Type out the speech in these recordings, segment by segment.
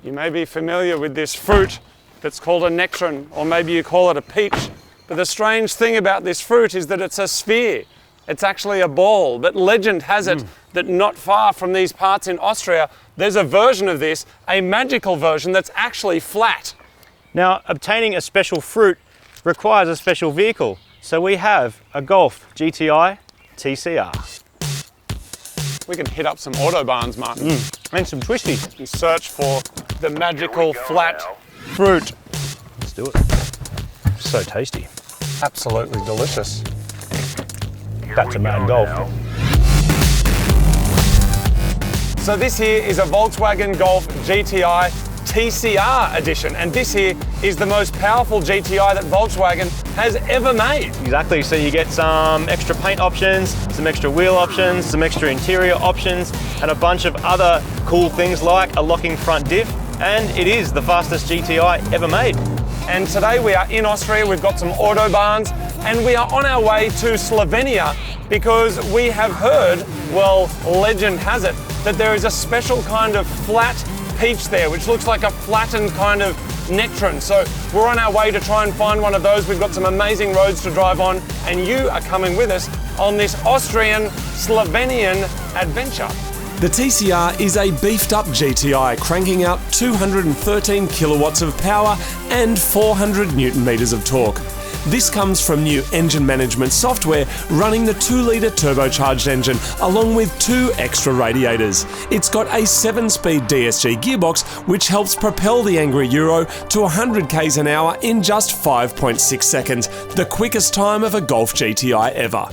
You may be familiar with this fruit that's called a nectarine, or maybe you call it a peach. But the strange thing about this fruit is that it's a sphere. It's actually a ball, but legend has it that not far from these parts in Austria, there's a version of this, a magical version that's actually flat. Now, obtaining a special fruit requires a special vehicle. So we have a Golf GTI TCR. We can hit up some autobahns, Martin. And some twisties. And search for the magical flat fruit. Let's do it. So tasty. Absolutely delicious. That's a mad Golf. So this here is a Volkswagen Golf GTI TCR edition, and this here is the most powerful GTI that Volkswagen has ever made. Exactly, so you get some extra paint options, some extra wheel options, some extra interior options, and a bunch of other cool things like a locking front diff, and it is the fastest GTI ever made. And today we are in Austria, we've got some autobahns, and we are on our way to Slovenia because we have heard, well, legend has it, that there is a special kind of flat peach there, which looks like a flattened kind of nectarine. So we're on our way to try and find one of those. We've got some amazing roads to drive on, and you are coming with us on this Austrian-Slovenian adventure. The TCR is a beefed up GTI cranking out 213 kilowatts of power and 400 newton meters of torque. This comes from new engine management software running the 2-litre turbocharged engine along with 2 extra radiators. It's got a 7-speed DSG gearbox which helps propel the angry Euro to 100 k's an hour in just 5.6 seconds, the quickest time of a Golf GTI ever.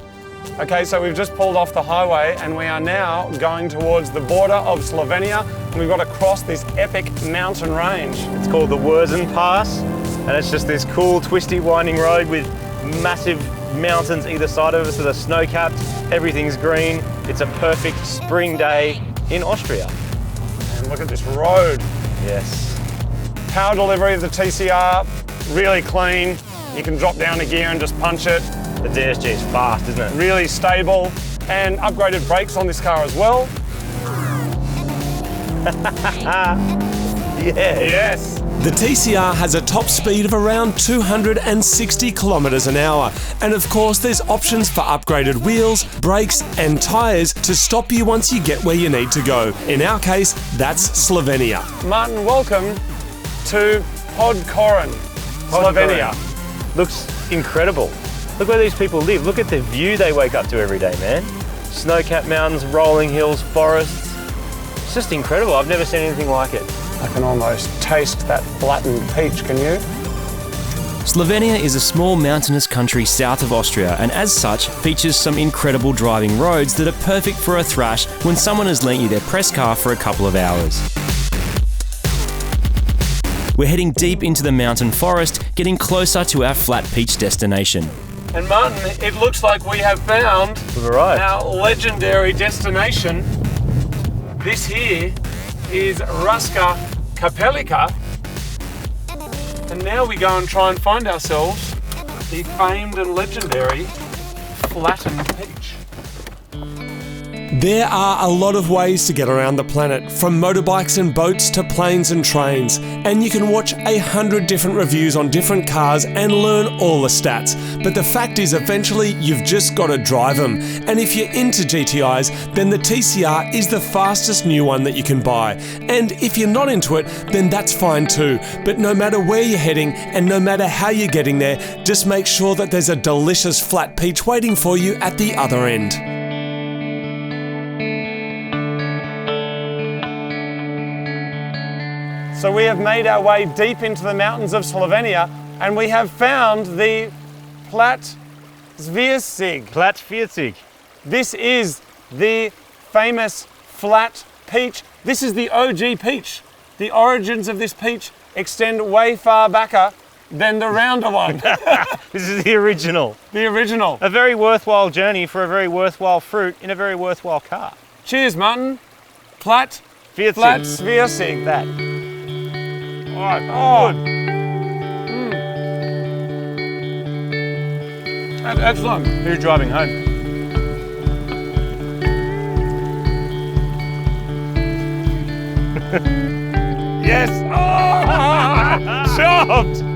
Okay, so we've just pulled off the highway and we are now going towards the border of Slovenia, and we've got to cross this epic mountain range. It's called the Wurzen Pass, and it's just this cool twisty winding road with massive mountains either side of us that are snow-capped. Everything's green. It's a perfect spring day in Austria. And look at this road. Yes. Power delivery of the TCR, really clean. You can drop down a gear and just punch it. The DSG is fast, isn't it? Really stable, and upgraded brakes on this car as well. Yes. The TCR has a top speed of around 260 kilometers an hour, and of course there's options for upgraded wheels, brakes and tyres to stop you once you get where you need to go. In our case, that's Slovenia. Martin, welcome to Podkoren, Slovenia. Looks incredible. Look where these people live. Look at the view they wake up to every day, man. Snow-capped mountains, rolling hills, forests. It's just incredible. I've never seen anything like it. I can almost taste that flattened peach, can you? Slovenia is a small mountainous country south of Austria, and as such features some incredible driving roads that are perfect for a thrash when someone has lent you their press car for a couple of hours. We're heading deep into the mountain forest, getting closer to our flat peach destination. And Martin, it looks like we have found We've arrived. our legendary destination. This here is Ruska Kapelika. And now we go and try and find ourselves the famed and legendary flattened peach. There are a lot of ways to get around the planet, from motorbikes and boats to planes and trains, and you can watch 100 different reviews on different cars and learn all the stats. But the fact is, eventually you've just got to drive them. And if you're into GTIs, then the TCR is the fastest new one that you can buy. And if you're not into it, then that's fine too. But no matter where you're heading and no matter how you're getting there, just make sure that there's a delicious flat peach waiting for you at the other end. So we have made our way deep into the mountains of Slovenia, and we have found the Plat Zviersig. Plat 40. This is the famous flat peach. This is the OG peach. The origins of this peach extend way far backer than the rounder one. This is the original. The original. A very worthwhile journey for a very worthwhile fruit in a very worthwhile car. Cheers, Martin. Plat 40. Zviersig. That. Alright, good. That's excellent. Who's driving home? Yes, stopped.